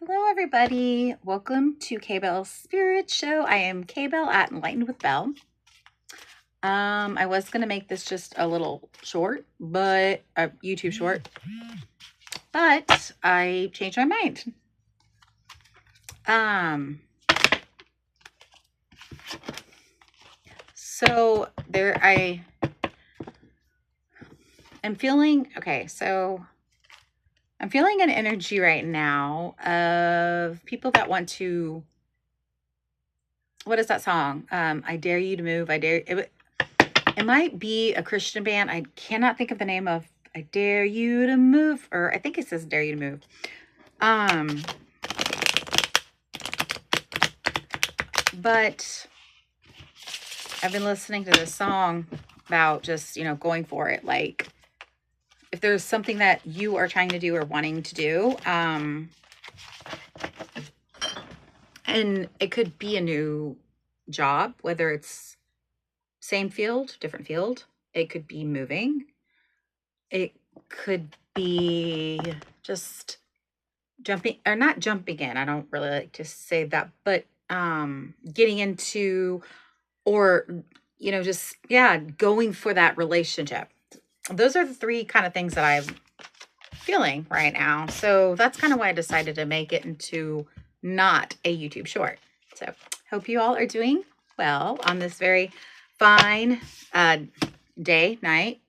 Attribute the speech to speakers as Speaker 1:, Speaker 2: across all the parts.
Speaker 1: Hello, everybody. Welcome to K-Bell's Spirit Show. I am K-Bell at Enlightened with Bell. I was going to make this just a little short, but a YouTube short, but I changed my mind. So there I'm feeling, okay, so I'm feeling an energy right now of people that want to, what is that song? I dare you to move. It might be a Christian band. I cannot think of the name of I dare you to move, or I think it says dare you to move. But I've been listening to this song about just, going for it. Like if there's something that you are trying to do or wanting to do, and it could be a new job, whether it's same field, different field. It could be moving. It could be just jumping, or not jumping in. I don't really like to say that, but getting into, or just going for that relationship. Those are the three kind of things that I'm feeling right now. So that's kind of why I decided to make it into not a YouTube short. So hope you all are doing well on this very fine day, night,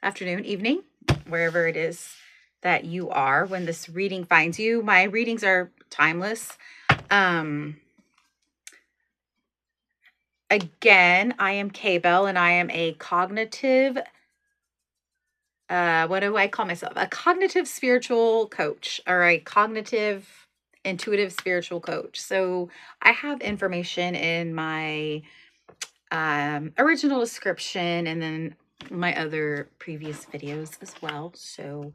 Speaker 1: afternoon, evening, wherever it is that you are when this reading finds you. My readings are timeless. Again, I am K-Bell and I am a cognitive, what do I call myself? A cognitive spiritual coach, or a cognitive intuitive spiritual coach. So I have information in my original description and then my other previous videos as well. So,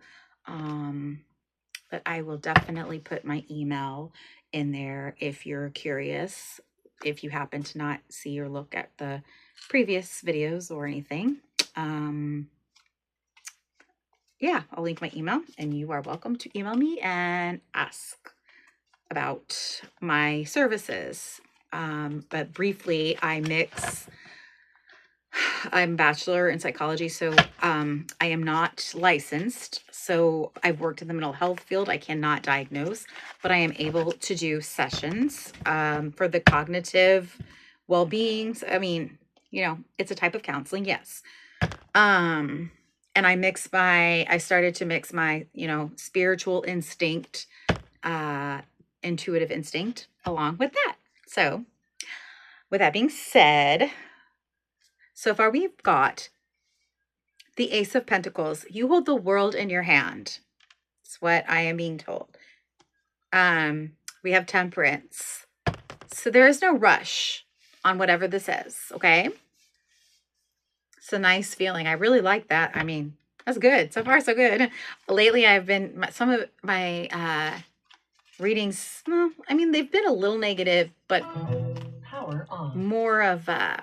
Speaker 1: but I will definitely put my email in there if you're curious, if you happen to not see or look at the previous videos or anything. Yeah, I'll link my email and you are welcome to email me and ask about my services. But briefly, I'm bachelor in psychology, so I am not licensed. So I've worked in the mental health field. I cannot diagnose, but I am able to do sessions for the cognitive well-being. I mean, it's a type of counseling, yes. And I started to mix my, spiritual instinct, intuitive instinct along with that. So with that being said, so far we've got the Ace of Pentacles. You hold the world in your hand. That's what I am being told. We have Temperance. So there is no rush on whatever this is, okay? It's a nice feeling. I really like that. I mean, that's good. So far, so good. Lately, some of my readings, well, I mean, they've been a little negative, but
Speaker 2: power on.
Speaker 1: More of, I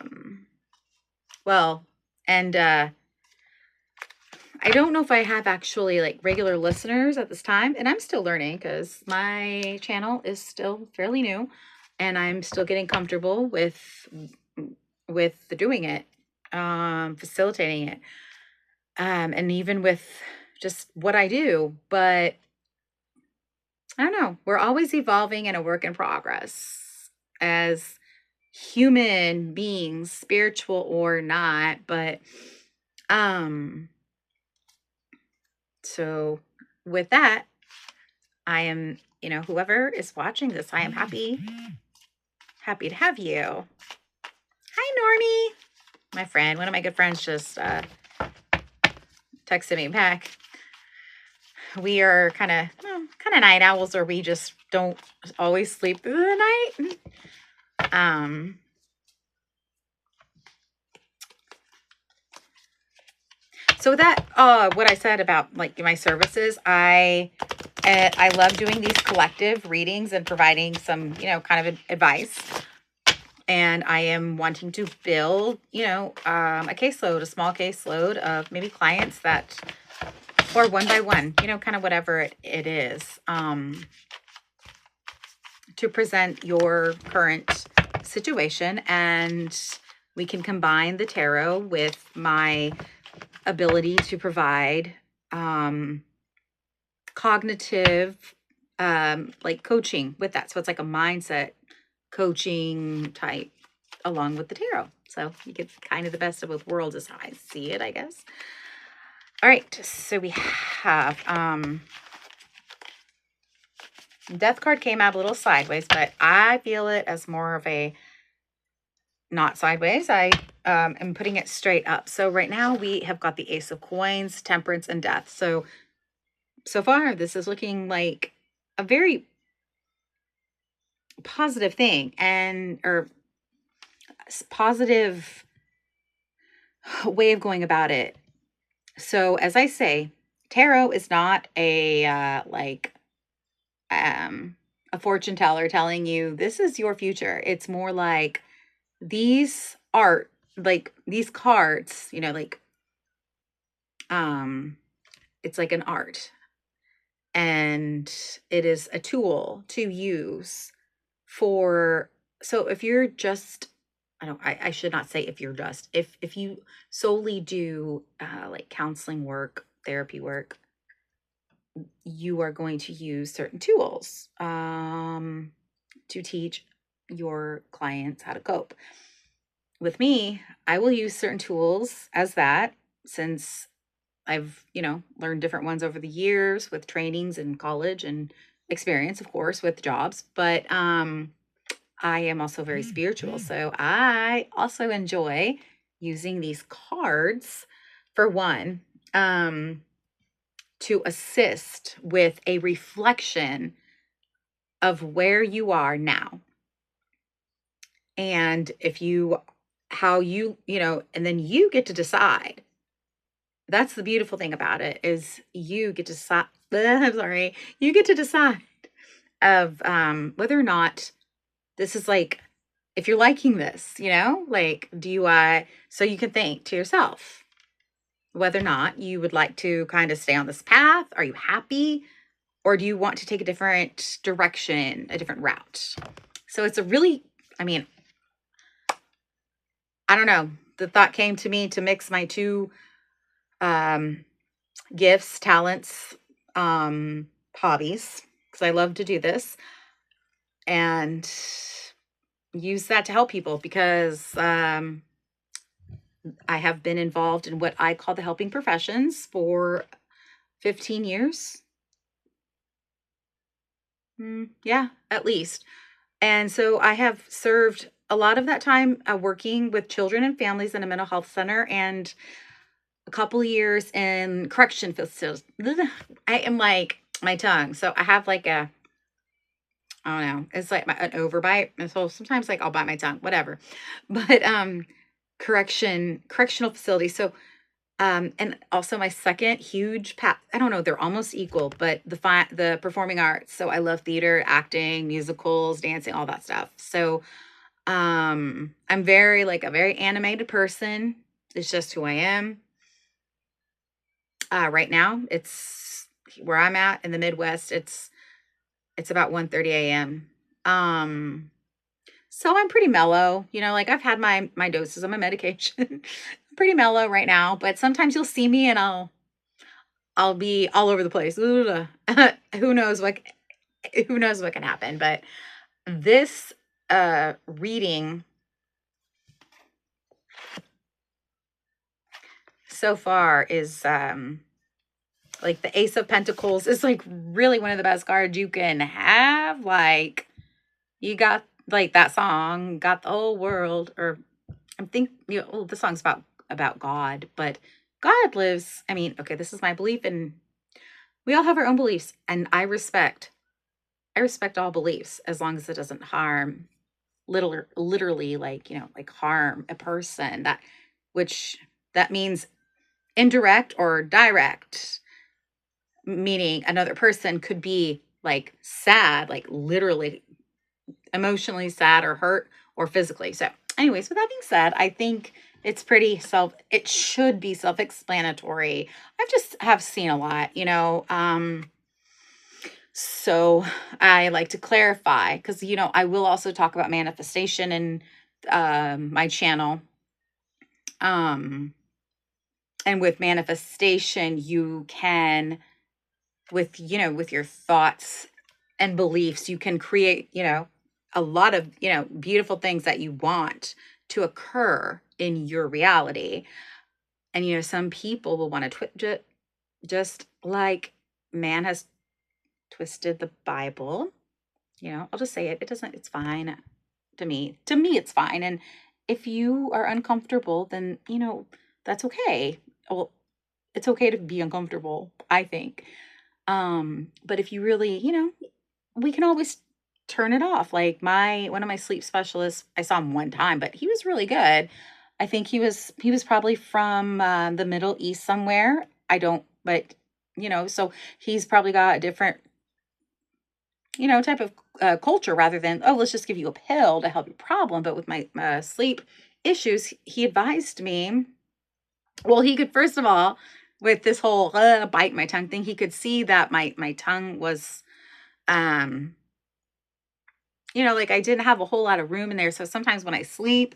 Speaker 1: don't know if I have actually like regular listeners at this time, and I'm still learning because my channel is still fairly new and I'm still getting comfortable with doing it, facilitating it, and even with just what I do. But I don't know, we're always evolving and a work in progress as human beings, spiritual or not. But so with that, I am, whoever is watching this, I am happy to have you. Hi, Normie. My friend, one of my good friends just texted me back. We are kind of night owls, or we just don't always sleep through the night. So that, what I said about like my services, I love doing these collective readings and providing some, kind of advice. And I am wanting to build, a caseload, a small caseload of maybe clients that, or one by one, kind of whatever it is. to present your current situation, and we can combine the tarot with my ability to provide cognitive like coaching with that. So it's like a mindset coaching type along with the tarot. So you get kind of the best of both worlds is how I see it, I guess. All right, so we have Death card came out a little sideways, but I feel it as more of a not sideways. I am putting it straight up. So right now we have got the Ace of Coins, Temperance, and Death. So far, this is looking like a very positive thing or positive way of going about it. So as I say, tarot is not a fortune teller telling you this is your future. It's more like these these cards, it's like an art, and it is a tool to use for. So if you're just, I should not say if you're just, if you solely do like counseling work, therapy work, you are going to use certain tools to teach your clients how to cope. With me, I will use certain tools as that, since I've, learned different ones over the years with trainings in college and experience, of course, with jobs. But I am also very spiritual. So I also enjoy using these cards for one, to assist with a reflection of where you are now. And how you, and then you get to decide. That's the beautiful thing about it is you get to decide. I'm sorry. You get to decide of whether or not this is like, if you're liking this, like, so you can think to yourself whether or not you would like to kind of stay on this path. Are you happy? Or do you want to take a different direction, a different route? So it's a really, I don't know. The thought came to me to mix my two gifts, talents, hobbies, because I love to do this, and use that to help people, because I have been involved in what I call the helping professions for 15 years. Yeah, at least. And so I have served a lot of that time working with children and families in a mental health center, and a couple years in correction facilities. I am like my tongue. So I have like I don't know, it's like an overbite. And so sometimes like I'll bite my tongue, whatever. But correctional facility. So and also my second huge path, I don't know, they're almost equal, but the performing arts. So I love theater, acting, musicals, dancing, all that stuff. So I'm very like a very animated person. It's just who I am. Right now, it's where I'm at in the Midwest. It's about 1:30 a.m. So I'm pretty mellow. Like I've had my doses of my medication. I'm pretty mellow right now, but sometimes you'll see me and I'll be all over the place. Who knows what can happen, but this reading so far is like the Ace of Pentacles is like really one of the best cards you can have. Like you got like that song, got the whole world, or I think the song's about God, but God lives. Okay, this is my belief, and we all have our own beliefs, and I respect all beliefs as long as it doesn't harm literally like like harm a person, which that means indirect or direct, meaning another person could be like sad, like literally emotionally sad or hurt, or physically. So anyways, with that being said, I think it should be self-explanatory. I've just have seen a lot, So I like to clarify because, I will also talk about manifestation in my channel. And with manifestation, you can, with your thoughts and beliefs, you can create, a lot of, beautiful things that you want to occur in your reality. And, some people will want to just like man has twisted the Bible. I'll just say it. It doesn't, it's fine to me. To me, it's fine. And if you are uncomfortable, then, that's okay. Well, it's okay to be uncomfortable, I think. But if you really, we can always turn it off. Like one of my sleep specialists, I saw him one time, but he was really good. I think he was probably from the Middle East somewhere. I don't, but so he's probably got a different, type of culture rather than, oh, let's just give you a pill to help your problem. But with my sleep issues, he advised me. Well, he could, first of all, with this whole bite my tongue thing, he could see that my tongue was, um, like I didn't have a whole lot of room in there. So sometimes when I sleep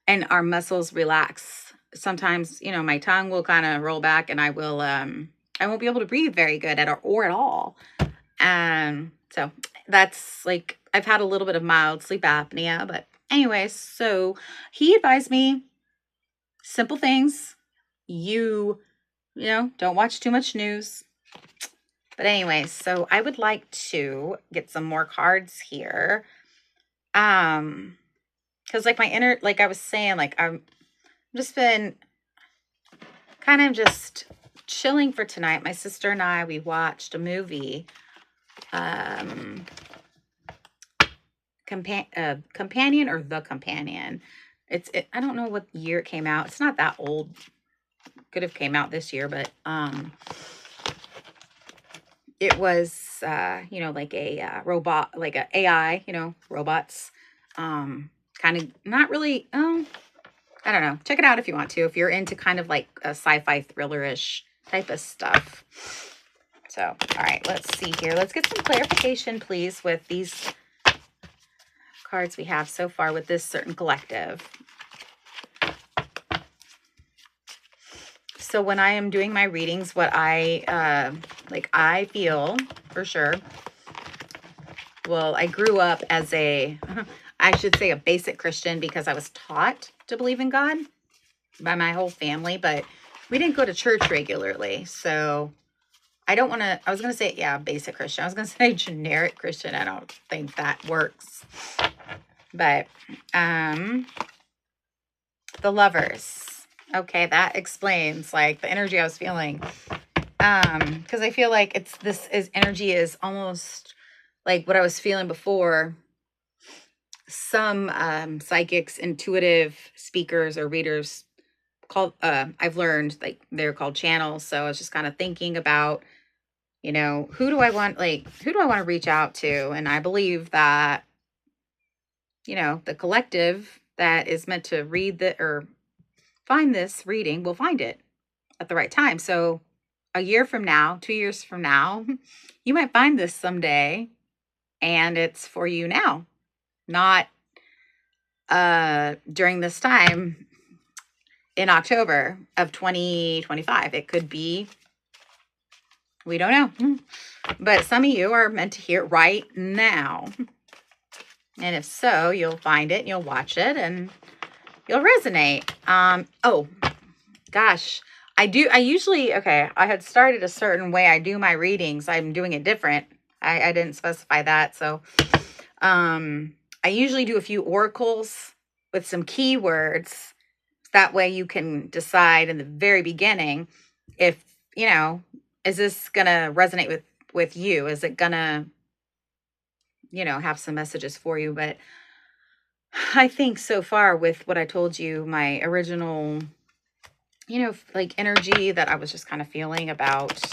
Speaker 1: and our muscles relax, sometimes, my tongue will kind of roll back and I won't be able to breathe very good or at all. So that's like, I've had a little bit of mild sleep apnea, but anyways, so he advised me simple things. Don't watch too much news. But anyways, so I would like to get some more cards here. Because like like I was saying, like I'm just been kind of just chilling for tonight. My sister and I, we watched a movie. Companion or The Companion. I don't know what year it came out. It's not that old. Could have came out this year, but it was like a robot, like a AI, robots. Kind of not really. I don't know. Check it out if you want to. If you're into kind of like a sci-fi thriller-ish type of stuff. So, all right, let's see here. Let's get some clarification, please, with these cards we have so far with this certain collective. So when I am doing my readings, what I feel for sure. Well, I grew up as I should say a basic Christian because I was taught to believe in God by my whole family, but we didn't go to church regularly. So I was going to say, yeah, basic Christian. I was going to say generic Christian. I don't think that works. But, the Lovers. Okay, that explains like the energy I was feeling. Because I feel like energy is almost like what I was feeling before. Some psychics, intuitive speakers or readers I've learned like they're called channels. So I was just kind of thinking about, who do I want to reach out to? And I believe that, the collective that is meant to or find this reading will find it at the right time. So a year from now, 2 years from now, you might find this someday and it's for you now, not during this time in October of 2025. It could be, we don't know, but some of you are meant to hear it right now. And if so, you'll find it, and you'll watch it, and you'll resonate. Oh gosh, I usually, okay, I had started a certain way I do my readings. I'm doing it different. I didn't specify that. So, I usually do a few oracles with some keywords. That way you can decide in the very beginning if, is this going to resonate with you? Is it going to, have some messages for you? But I think so far with what I told you, my original, like energy that I was just kind of feeling about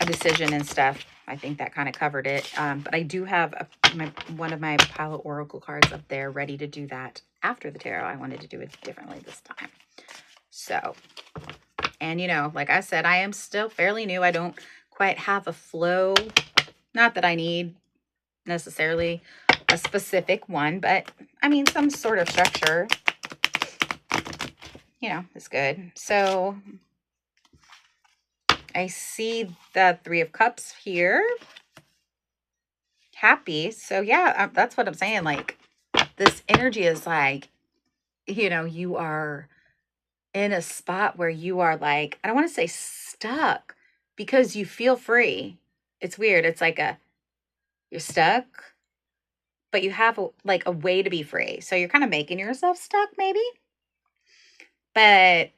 Speaker 1: a decision and stuff, I think that kind of covered it. But I do have one of my pile of oracle cards up there ready to do that after the tarot. I wanted to do it differently this time. So, and like I said, I am still fairly new. I don't quite have a flow Not that I need necessarily a specific one, but I mean, some sort of structure, is good. So I see the Three of Cups here. Happy. So yeah, that's what I'm saying. Like, this energy is like, you are in a spot where you are like, I don't want to say stuck because you feel free. It's weird. It's like you're stuck, but you have like a way to be free. So you're kind of making yourself stuck maybe. But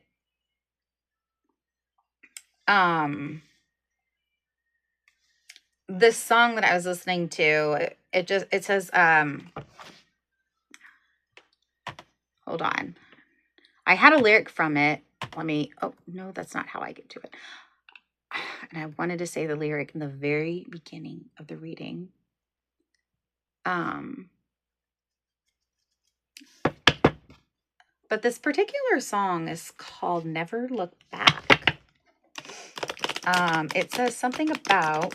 Speaker 1: this song that I was listening to, it says hold on. I had a lyric from it. Oh no, that's not how I get to it. And I wanted to say the lyric in the very beginning of the reading. But this particular song is called Never Look Back. It says something about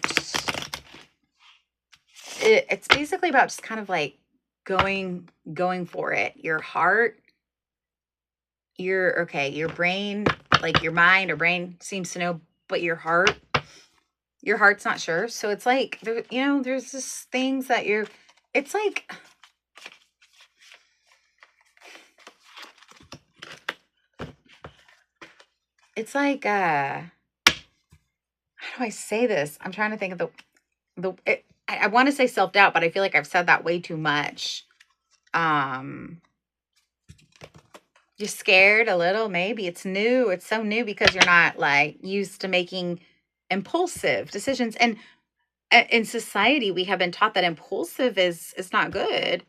Speaker 1: it's basically about just kind of like going for it. Your heart, your brain, like your mind or brain seems to know, but your heart's not sure. So it's like, there's just things that it's like, how do I say this? I'm trying to think of I want to say self-doubt, but I feel like I've said that way too much. You're scared a little, maybe. It's new. It's so new because you're not like used to making impulsive decisions. And in society, we have been taught that impulsive is not good.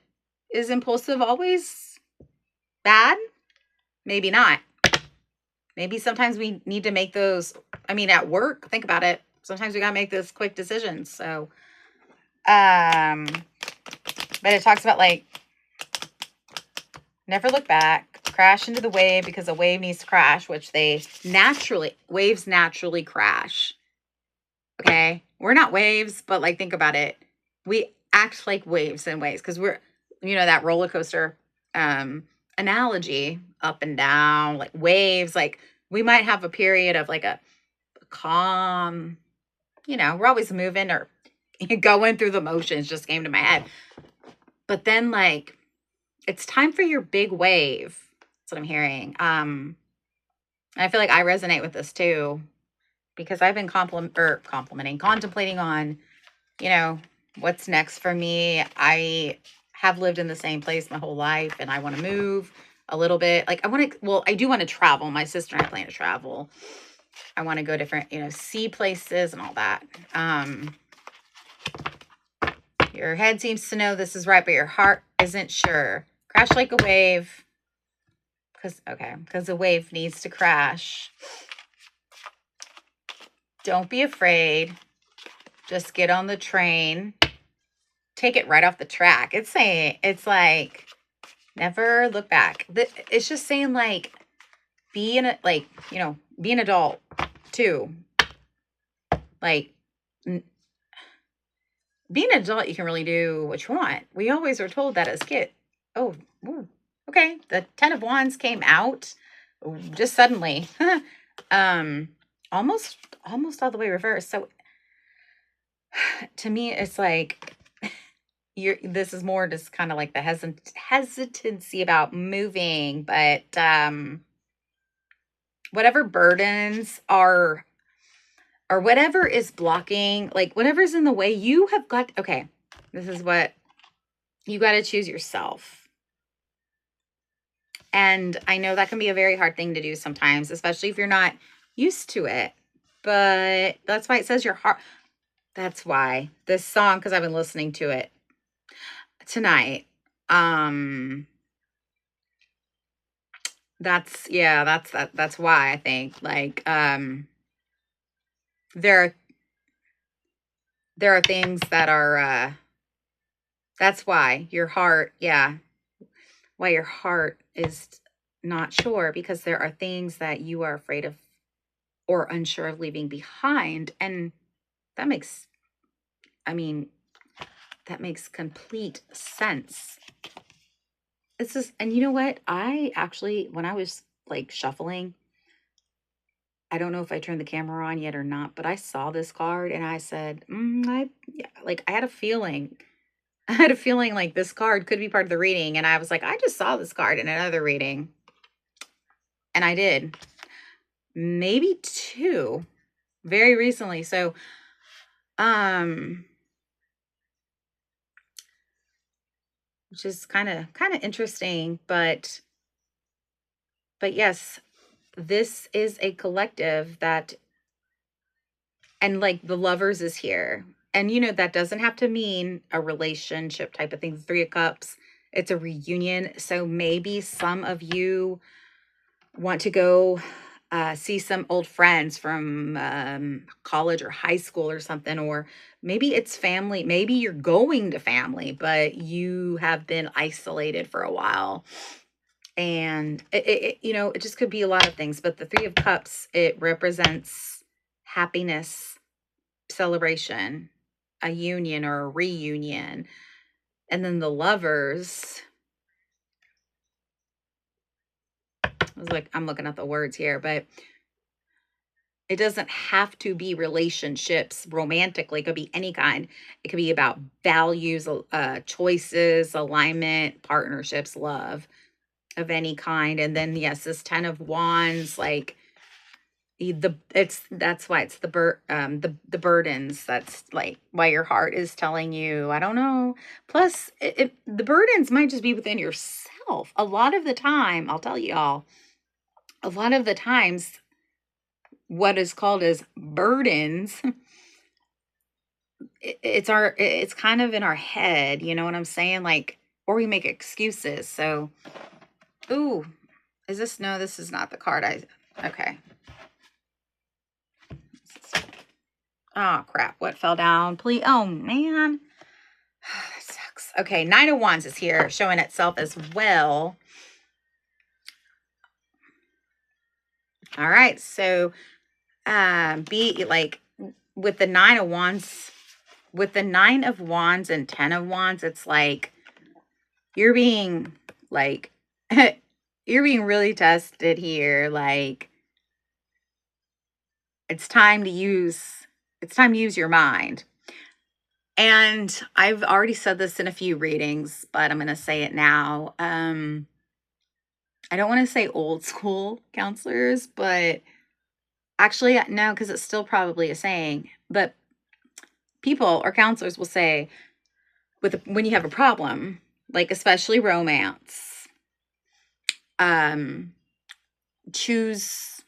Speaker 1: Is impulsive always bad? Maybe not. Maybe sometimes we need to make those, at work, think about it. Sometimes we got to make those quick decisions. So, but it talks about like, never look back, crash into the wave because a wave needs to crash, which waves naturally crash. Okay. We're not waves, but like, think about it. We act like waves in ways because we're, that roller coaster, analogy, up and down, like waves. Like, we might have a period of like a calm, we're always moving or going through the motions, just came to my head. But then like, it's time for your big wave. That's what I'm hearing. I feel like I resonate with this too, because I've been contemplating on, what's next for me. I have lived in the same place my whole life and I want to move a little bit. Like I do want to travel. My sister and I plan to travel. I want to go different, see places and all that. Your head seems to know this is right, but your heart isn't sure. Crash like a wave. Because the wave needs to crash. Don't be afraid. Just get on the train. Take it right off the track. It's like, never look back. It's just saying like, be an adult too. Like, being an adult, you can really do what you want. We always were told that as kids. Oh, ooh, okay. The 10 of Wands came out just suddenly. Almost all the way reversed. So to me, it's like this is more just kind of like the hesitancy about moving, but whatever burdens are or whatever is blocking, like whatever's in the way, you have got, okay, this is what you got to choose yourself. And I know that can be a very hard thing to do sometimes, especially if you're not used to it. But that's why it says your heart. That's why this song, because I've been listening to it tonight. That's why I think like there are things that are that's why your heart, why your heart is not sure, because there are things that you are afraid of or unsure of leaving behind. And that makes, I mean, that makes complete sense. This is, and you know what? I actually, when I was like shuffling, I don't know if I turned the camera on yet or not, but I saw this card and I said, yeah, like I had a feeling. I had a feeling like this card could be part of the reading. And I was like, I just saw this card in another reading. And I did. Maybe two very recently. So, um, which is kind of interesting, but yes, this is a collective that, and like the lovers is here. And that doesn't have to mean a relationship type of thing. The Three of Cups, it's a reunion. So maybe some of you want to go see some old friends from college or high school or something, or maybe it's family. Maybe you're going to family, but you have been isolated for a while. And it just could be a lot of things. But the Three of Cups, it represents happiness, celebration, a union or a reunion. And then the Lovers, I was like, I'm looking at the words here, but it doesn't have to be relationships romantically. It could be any kind. It could be about values, choices, alignment, partnerships, love of any kind. And then yes, this 10 of Wands, like that's why it's the burdens. That's like why your heart is telling you, I don't know. Plus, the burdens might just be within yourself. A lot of the time, I'll tell you all, a lot of the times, what is called as burdens, it's kind of in our head, you know what I'm saying? Like, or we make excuses. So, ooh, is this, no, this is not the card okay. Oh crap, what fell down? Please, oh man. That sucks. Okay, Nine of Wands is here, showing itself as well. All right, so be like with the Nine of Wands, with the Nine of Wands and 10 of Wands, it's like you're being like you're being really tested here. Like it's time to use your mind. And I've already said this in a few readings, but I'm going to say it now. I don't want to say old school counselors, but actually, no, because it's still probably a saying. But people or counselors will say, when you have a problem, like especially romance, choose,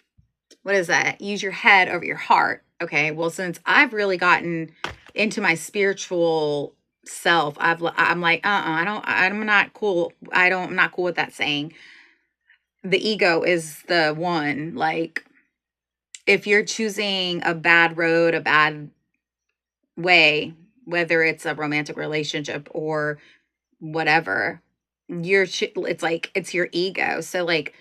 Speaker 1: what is that? Use your head over your heart. Okay, well, since I've really gotten into my spiritual self, I'm like, I'm not cool. I'm not cool with that saying. The ego is the one. Like, if you're choosing a bad road, a bad way, whether it's a romantic relationship or whatever, it's like, it's your ego. So like,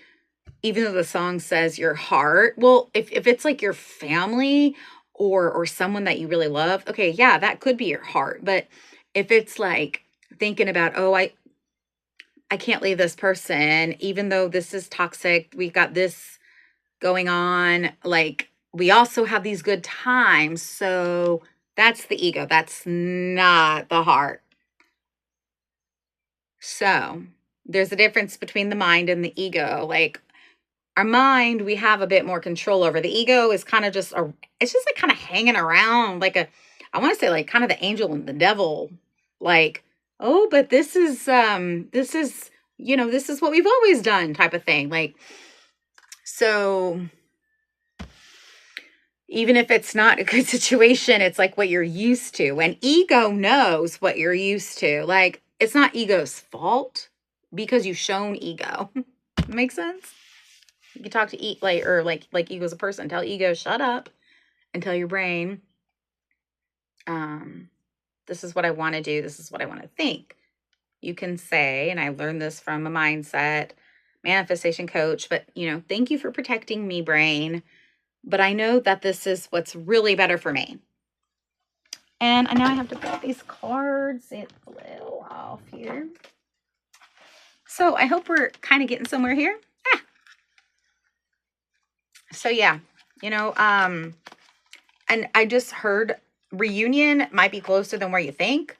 Speaker 1: even though the song says your heart, well, if it's like your family or someone that you really love, okay, yeah, that could be your heart. But if it's like thinking about, oh, I can't leave this person, even though this is toxic, we've got this going on, like we also have these good times. So that's the ego. That's not the heart. So there's a difference between the mind and the ego. Like, our mind, we have a bit more control over. The ego is kind of just it's just like kind of hanging around like I want to say like kind of the angel and the devil. Like, oh, but this is what we've always done type of thing. Like, so even if it's not a good situation, it's like what you're used to. And ego knows what you're used to. Like, it's not ego's fault because you've shown ego. Make sense? You can talk to like ego's a person. Tell ego, shut up, and tell your brain, this is what I want to do. This is what I want to think. You can say, and I learned this from a mindset manifestation coach, but thank you for protecting me, brain. But I know that this is what's really better for me. And now I have to put these cards. It's a little off here. So I hope we're kind of getting somewhere here. So yeah, and I just heard reunion might be closer than where you think.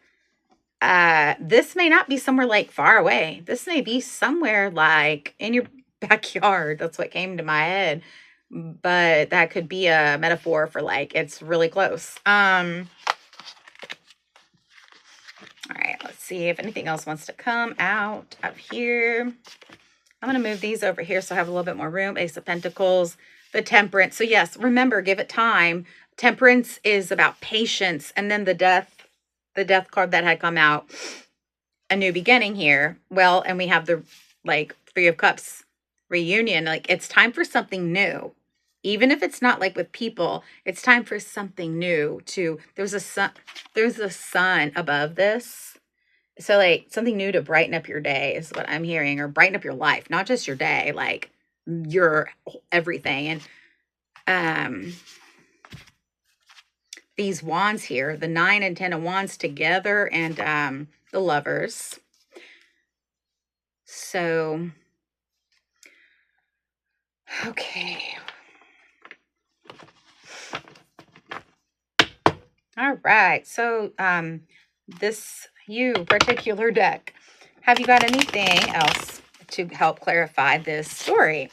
Speaker 1: This may not be somewhere like far away. This may be somewhere like in your backyard. That's what came to my head. But that could be a metaphor for like it's really close. All right, let's see if anything else wants to come out of here. I'm going to move these over here so I have a little bit more room. Ace of Pentacles, the Temperance. So yes, remember, give it time. Temperance is about patience. And then the death card that had come out, a new beginning here. Well, and we have the like Three of Cups reunion. Like it's time for something new. Even if it's not like with people, it's time for something new to, there's a sun above this. So like something new to brighten up your day is what I'm hearing, or brighten up your life, not just your day, like your everything. And these wands here, the 9 and 10 of wands together, and the Lovers. So okay. All right. So this particular deck, have you got anything else to help clarify this story?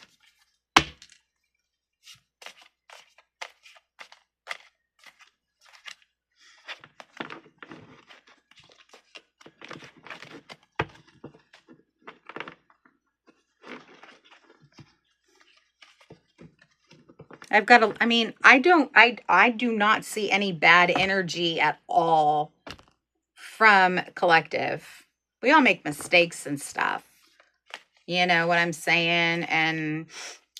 Speaker 1: I've got I mean, I do not see any bad energy at all from collective. We all make mistakes and stuff. You know what I'm saying? And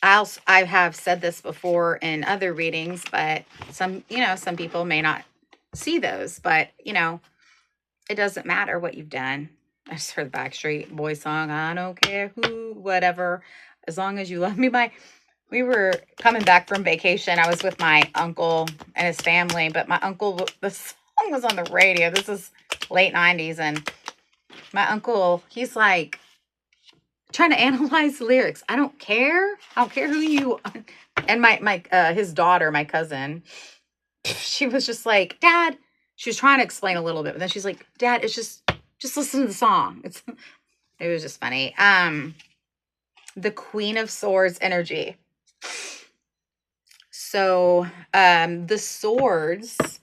Speaker 1: I have said this before in other readings, but some people may not see those, but it doesn't matter what you've done. I just heard the Backstreet Boys song. I don't care who, whatever, as long as you love me. We were coming back from vacation. I was with my uncle and his family, but my uncle, the song was on the radio. This is late 90s. And my uncle, he's like trying to analyze the lyrics. I don't care. I don't care who you are. And his daughter, my cousin, she was just like, Dad, she was trying to explain a little bit, but then she's like, Dad, it's just listen to the song. It was just funny. The Queen of Swords energy. So the swords,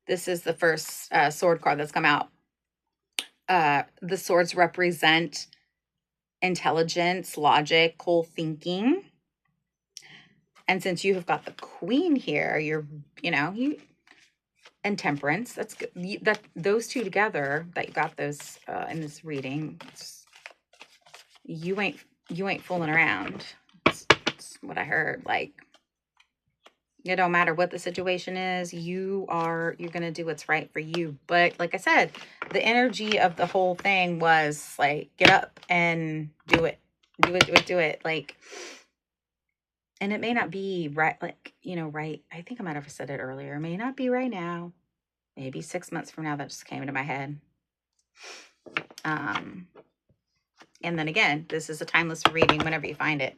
Speaker 1: this is the first sword card that's come out. The swords represent intelligence, logical thinking. And since you have got the Queen here, you and Temperance, that's good. Those two together, that you got those in this reading, you ain't fooling around. That's what I heard. Like, it don't matter what the situation is, you're going to do what's right for you. But like I said, the energy of the whole thing was like, get up and do it. Do it. Like, and it may not be right, like, right. I think I might have said it earlier. It may not be right now. Maybe 6 months from now. That just came into my head. And then again, this is a timeless reading whenever you find it.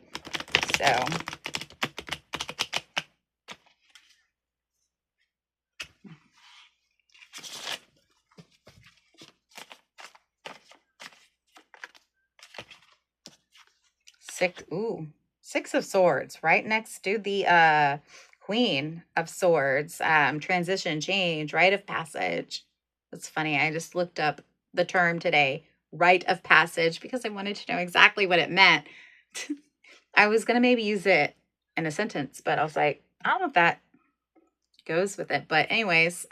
Speaker 1: So Six of Swords, right next to the Queen of Swords. Transition, change, rite of passage. That's funny. I just looked up the term today, rite of passage, because I wanted to know exactly what it meant. I was going to maybe use it in a sentence, but I was like, I don't know if that goes with it. But anyways,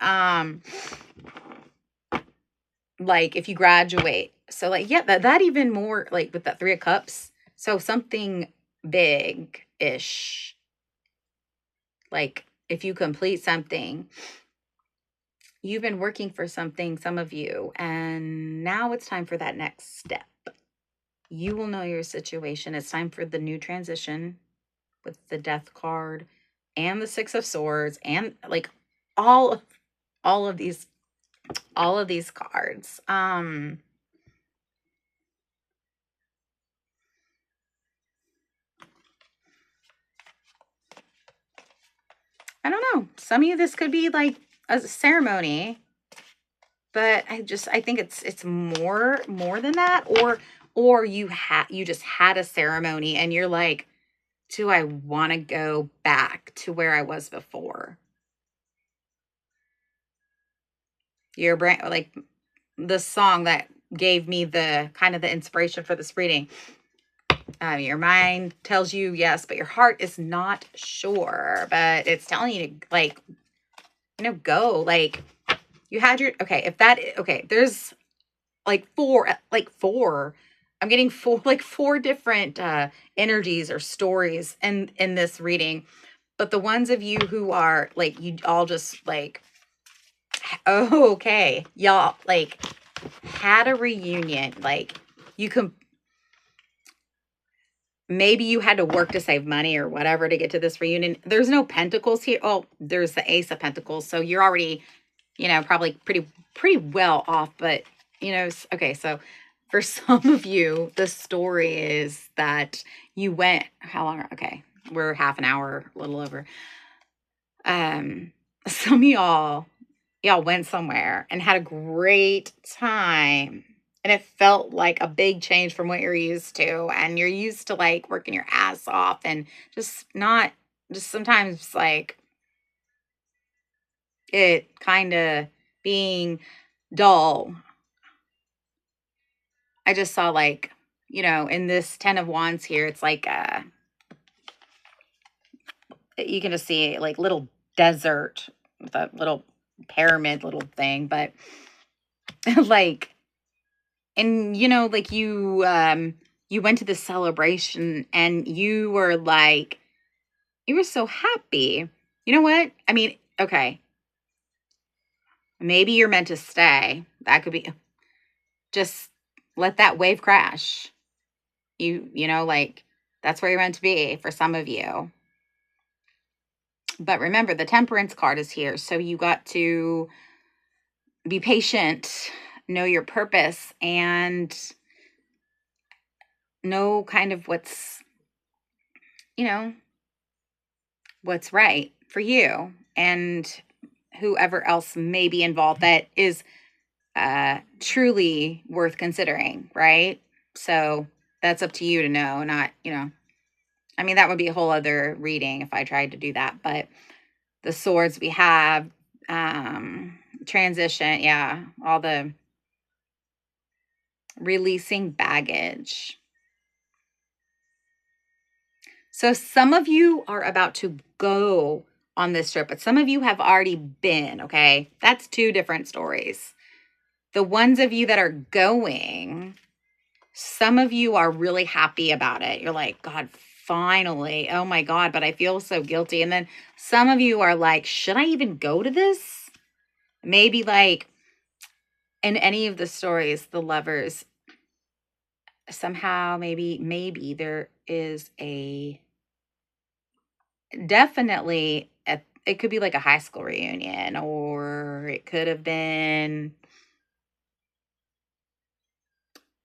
Speaker 1: like if you graduate. So like, yeah, that even more like with that Three of Cups. So something big-ish. Like if you complete something, you've been working for something, some of you, and now it's time for that next step. You will know your situation. It's time for the new transition with the Death card and the Six of Swords and like all all of these cards. I don't know. Some of you, this could be like a ceremony, but I think it's more than that, or you just had a ceremony and you're like, do I want to go back to where I was before? Your brain, like the song that gave me the kind of the inspiration for this reading. Your mind tells you yes, but your heart is not sure. But it's telling you to, like, go. Like, you had your, okay, if that, okay, there's like four. I'm getting four different energies or stories in this reading. But the ones of you who are like, you all just like, oh, okay, y'all like had a reunion. Like, you can, maybe you had to work to save money or whatever to get to this reunion. There's no pentacles here. Oh, there's the ace of pentacles. So you're already, probably pretty well off. But, okay. So for some of you, the story is that you went, how long? Okay. We're half an hour, a little over. Some of y'all went somewhere and had a great time. And it felt like a big change from what you're used to. And you're used to like working your ass off and just not, just sometimes like it kind of being dull. I just saw like, in this 10 of Wands here, it's like, you can just see like little desert with a little pyramid little thing, but like, and like you went to the celebration and you were like, you were so happy. You know what? I mean, okay, maybe you're meant to stay. That could be, just let that wave crash. Like, that's where you're meant to be for some of you. But remember, the Temperance card is here. So you got to be patient, know your purpose, and know kind of you know, what's right for you and whoever else may be involved that is truly worth considering, right? So that's up to you to know, not, I mean, that would be a whole other reading if I tried to do that. But the swords we have, transition, yeah, all the releasing baggage. So some of you are about to go on this trip, but some of you have already been, okay? That's two different stories. The ones of you that are going, some of you are really happy about it. You're like, God, finally. Oh my God, but I feel so guilty. And then some of you are like, should I even go to this? Maybe like in any of the stories, the lovers, somehow maybe there is definitely it could be like a high school reunion, or it could have been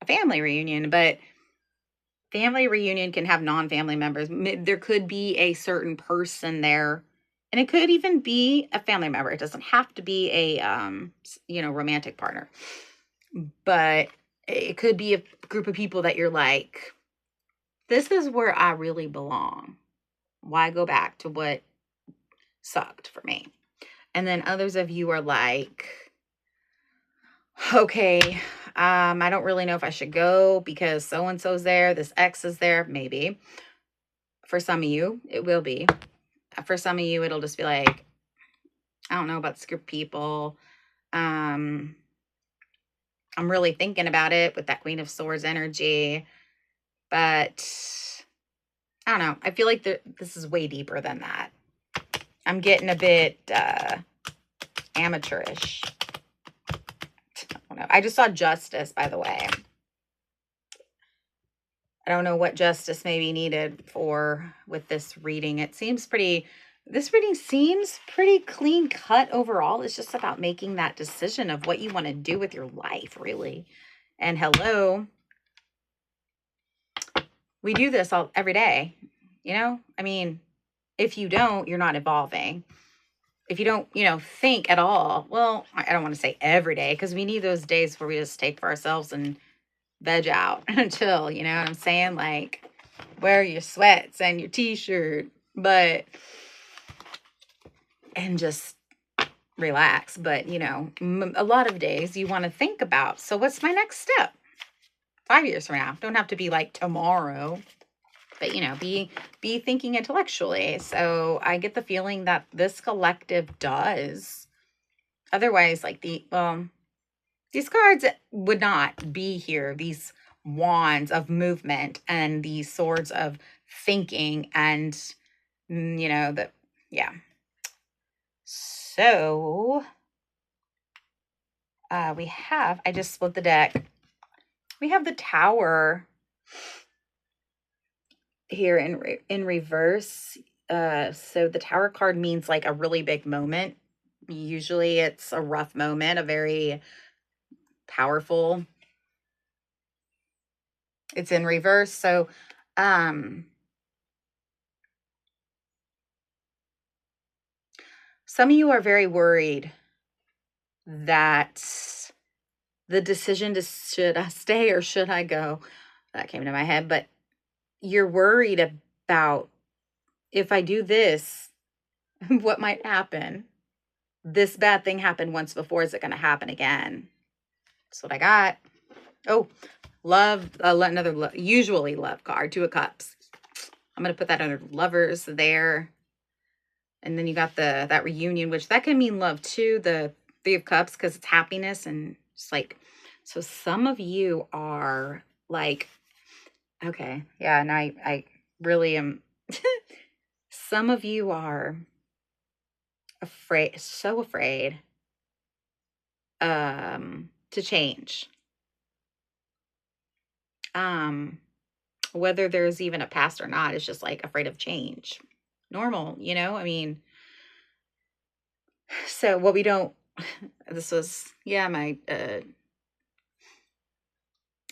Speaker 1: a family reunion, but family reunion can have non-family members. There could be a certain person there, and it could even be a family member. It doesn't have to be a romantic partner, but it could be a group of people that you're like, this is where I really belong. Why go back to what sucked for me? And then others of you are like, okay, I don't really know if I should go because so-and-so's there. This ex is there. Maybe. For some of you, it will be. For some of you, it'll just be like, I don't know about this group of people. I'm really thinking about it with that Queen of Swords energy. But I don't know. I feel like this is way deeper than that. I'm getting a bit amateurish. I don't know. I just saw justice, by the way. I don't know what justice may be needed with this reading. It seems pretty this reading seems pretty clean cut overall. It's just about making that decision of what you want to do with your life, really. And hello, we do this all every day. I mean, if you don't, you're not evolving. If you don't, think at all, well, I don't want to say every day because we need those days where we just take for ourselves and veg out and chill. You know what I'm saying? Like, wear your sweats and your t-shirt, and just relax. But, a lot of days you want to think about, so what's my next step 5 years from now? Don't have to be like tomorrow, but, be thinking intellectually. So I get the feeling that this collective does. Otherwise, like these cards would not be here. These wands of movement and these swords of thinking and, yeah. So I just split the deck. We have the Tower here in reverse. So the Tower card means like a really big moment. Usually it's a rough moment, a very powerful. It's in reverse. So, some of you are very worried that the decision to should I stay or should I go, that came into my head, but you're worried about, if I do this, what might happen? This bad thing happened once before. Is it going to happen again? That's what I got. Oh, love, usually love card, Two of Cups. I'm going to put that under lovers there. And then you got that reunion, which that can mean love too. The Three of Cups, because it's happiness and it's like, so some of you are like, okay, yeah, and I really am. Some of you are so afraid to change. Whether there's even a past or not, it's just like afraid of change. Normal, I mean, so what we don't, this was, yeah, I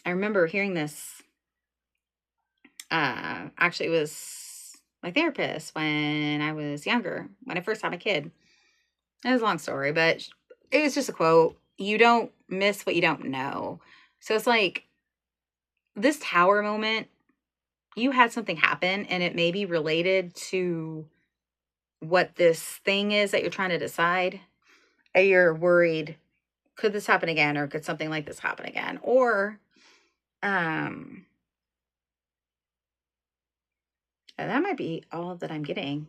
Speaker 1: remember hearing this, actually it was my therapist when I was younger, when I first had my kid. It was a long story, but it was just a quote. You don't miss what you don't know. So it's like this Tower moment, you had something happen and it may be related to what this thing is that you're trying to decide. And you're worried, could this happen again? Or could something like this happen again? Or, that might be all that I'm getting.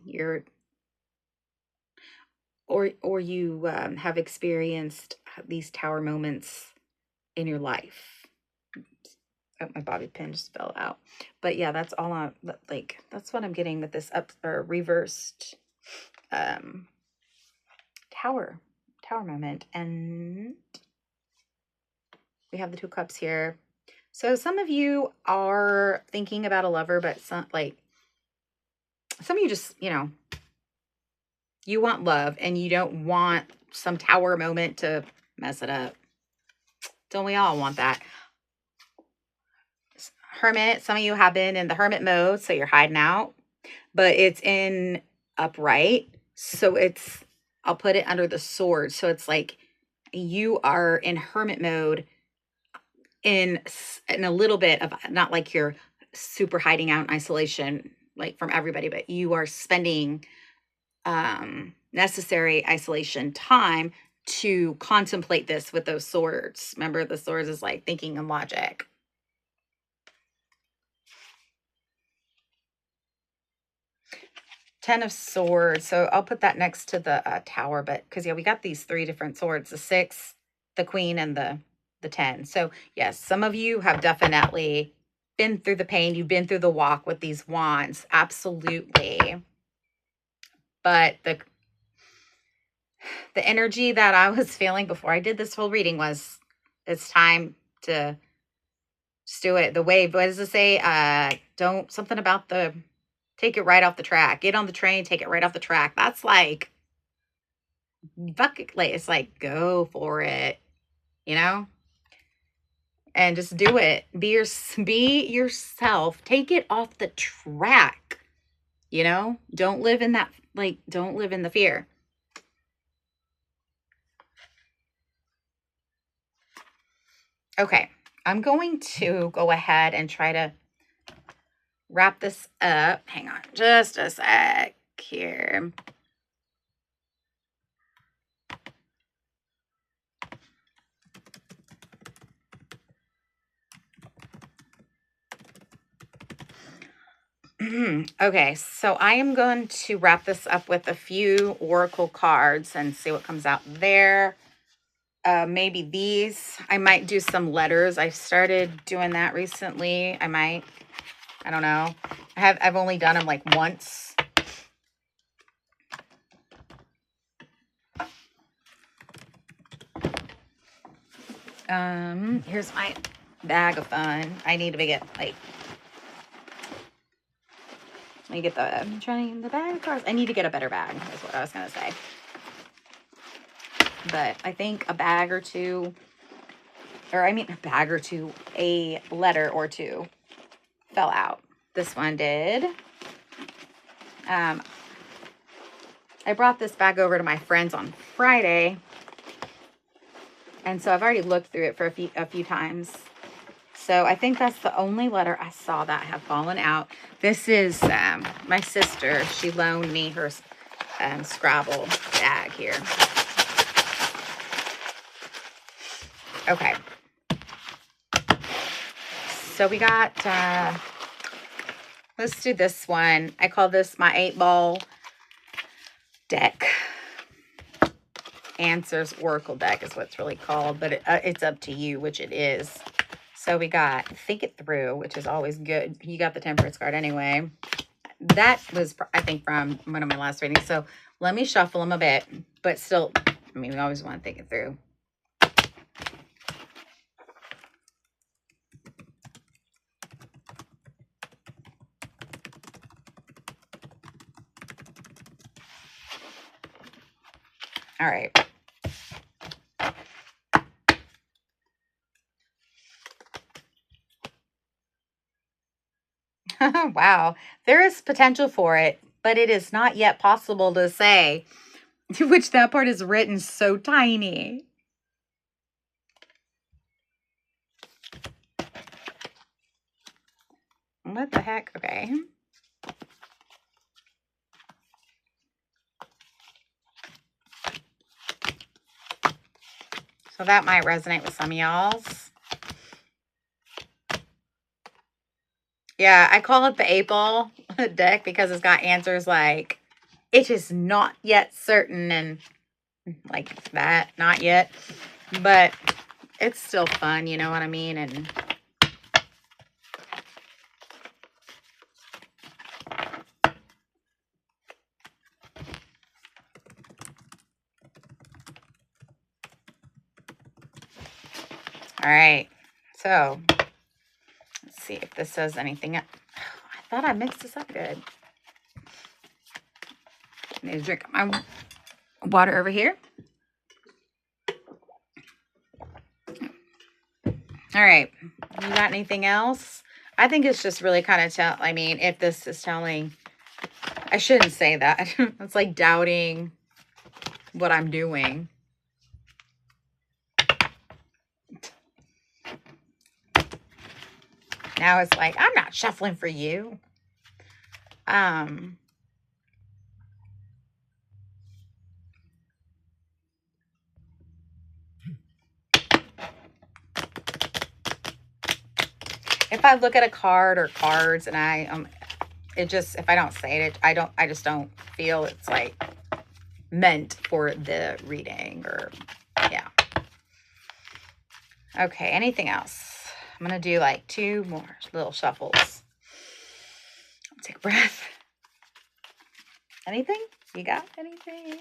Speaker 1: Or you have experienced these Tower moments in your life. Oh, my bobby pin just fell out. But yeah, that's all that's what I'm getting with this reversed tower moment. And we have the Two Cups here. So some of you are thinking about a lover, but some of you just, you want love and you don't want some Tower moment to mess it up. Don't we all want that? Hermit, some of you have been in the hermit mode, so you're hiding out, but it's in upright. So I'll put it under the sword. So it's like you are in hermit mode in a little bit of, not like you're super hiding out in isolation, like from everybody, but you are spending necessary isolation time to contemplate this with those swords. Remember, the swords is like thinking and logic. Ten of Swords. So I'll put that next to the Tower, but because, yeah, we got these three different swords, the 6, the Queen, and the 10. So yes, some of you have definitely been through the pain. You've been through the walk with these wands. Absolutely. But the energy that I was feeling before I did this whole reading was, it's time to just do it. The wave, what does it say? Don't, something about the Take it right off the track. Get on the train, take it right off the track. That's like, fuck it. Like, it's like, go for it, you know? And just do it. Be yourself. Take it off the track, you know? Don't live in that, like, don't live in the fear. Okay, I'm going to go ahead and try to wrap this up. Hang on just a sec here. Okay, so I am going to wrap this up with a few oracle cards and see what comes out there. Maybe these. I might do some letters. I started doing that recently. I don't know. I've only done them like once. Here's my bag of fun. I need to get like, let me get I'm trying the bag of cards. I need to get a better bag, is what I was gonna say. But I think a bag or two, or I mean a bag or two, a letter or two fell out. This one did. I brought this bag over to my friends on Friday, and so I've already looked through it for a few times. So I think that's the only letter I saw that have fallen out. This is my sister. She loaned me her Scrabble bag here. Okay. So we got, let's do this one. I call this my 8-ball deck. Answers Oracle deck is what it's really called, but it's up to you which it is. So we got Think It Through, which is always good. You got the Temperance card anyway. That was, I think, from one of my last readings. So let me shuffle them a bit, but still, I mean, we always want to think it through. All right. Wow. There is potential for it, but it is not yet possible to say, which that part is written so tiny. What the heck? Okay. So that might resonate with some of y'all's. Yeah, I call it the 8-ball deck because it's got answers like, it is not yet certain, and like that, not yet. But it's still fun, you know what I mean? And all right, so let's see if this says anything. I thought I mixed this up good. I need to drink my water over here. All right, you got anything else? I think it's just really kind of I mean, if this is telling, I shouldn't say that. It's like doubting what I'm doing. Now it's like, I'm not shuffling for you. If I look at a card or cards and it just, if I don't say it, I just don't feel it's like meant for the reading, or yeah. Okay, anything else? I'm gonna do like 2 more little shuffles. Take a breath. Anything? You got anything?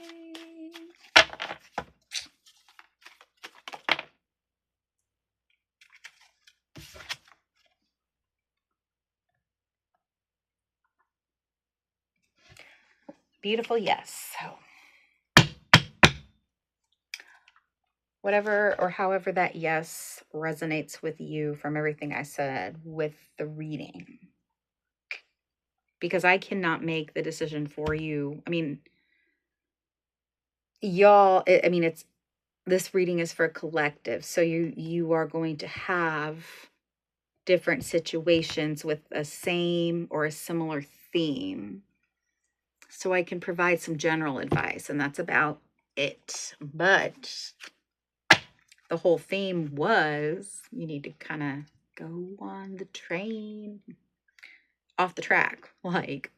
Speaker 1: Beautiful, yes. So whatever or however that yes resonates with you from everything I said with the reading. Because I cannot make the decision for you. I mean, y'all, I mean, it's this reading is for collective. So you are going to have different situations with a same or a similar theme. So I can provide some general advice, and that's about it. But the whole theme was you need to kind of go on the train off the track, like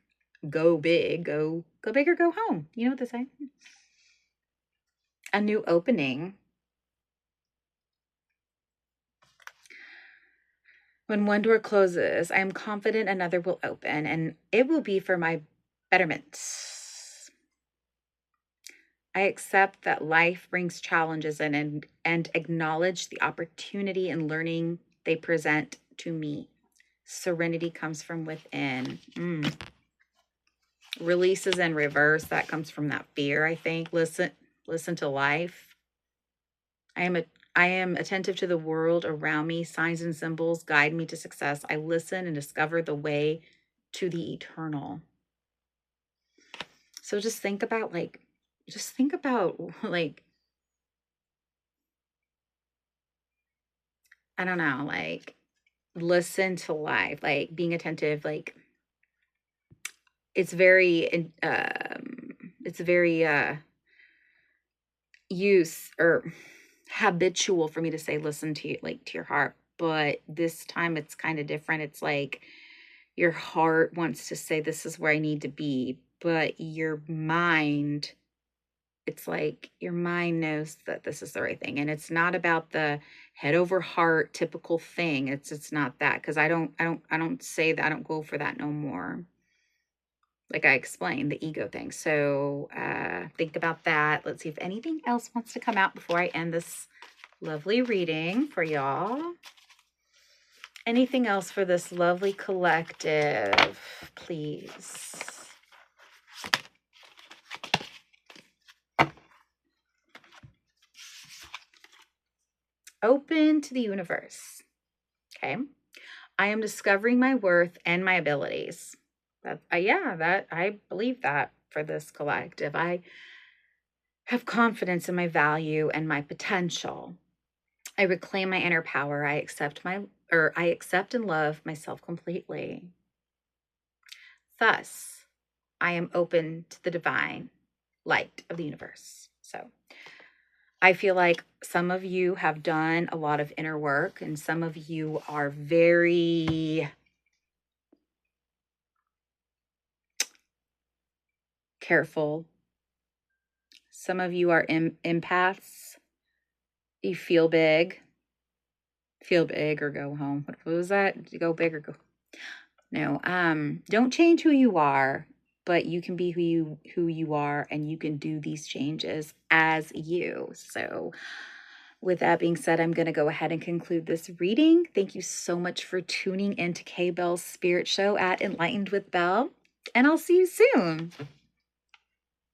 Speaker 1: go big, go big or go home. You know what they say? A new opening. When one door closes, I am confident another will open, and it will be for my betterment. I accept that life brings challenges and acknowledge the opportunity and learning they present to me. Serenity comes from within. Releases in reverse. That comes from that fear, I think. Listen to life. I am attentive to the world around me. Signs and symbols guide me to success. I listen and discover the way to the eternal. So just think about like I don't know, like listen to life, like being attentive, like it's very it's very use or habitual for me to say listen to like to your heart, but this time it's kind of different. It's like your heart wants to say this is where I need to be, but your mind, it's like your mind knows that this is the right thing, and it's not about the head over heart typical thing. It's not that, because I don't say that. I don't go for that no more. Like I explained, the ego thing. So think about that. Let's see if anything else wants to come out before I end this lovely reading for y'all. Anything else for this lovely collective, please? Open to the universe. Okay. I am discovering my worth and my abilities. That that I believe that for this collective. I have confidence in my value and my potential. I reclaim my inner power. I accept and love myself completely. Thus, I am open to the divine light of the universe. So, I feel like some of you have done a lot of inner work, and some of you are very careful. Some of you are empaths. You feel big or go home. What was that? Go big or go? No. Don't change who you are, but you can be who you are, and you can do these changes as you. So, with that being said, I'm going to go ahead and conclude this reading. Thank you so much for tuning into K Bell's Spirit Show at Enlightened with Belle, and I'll see you soon.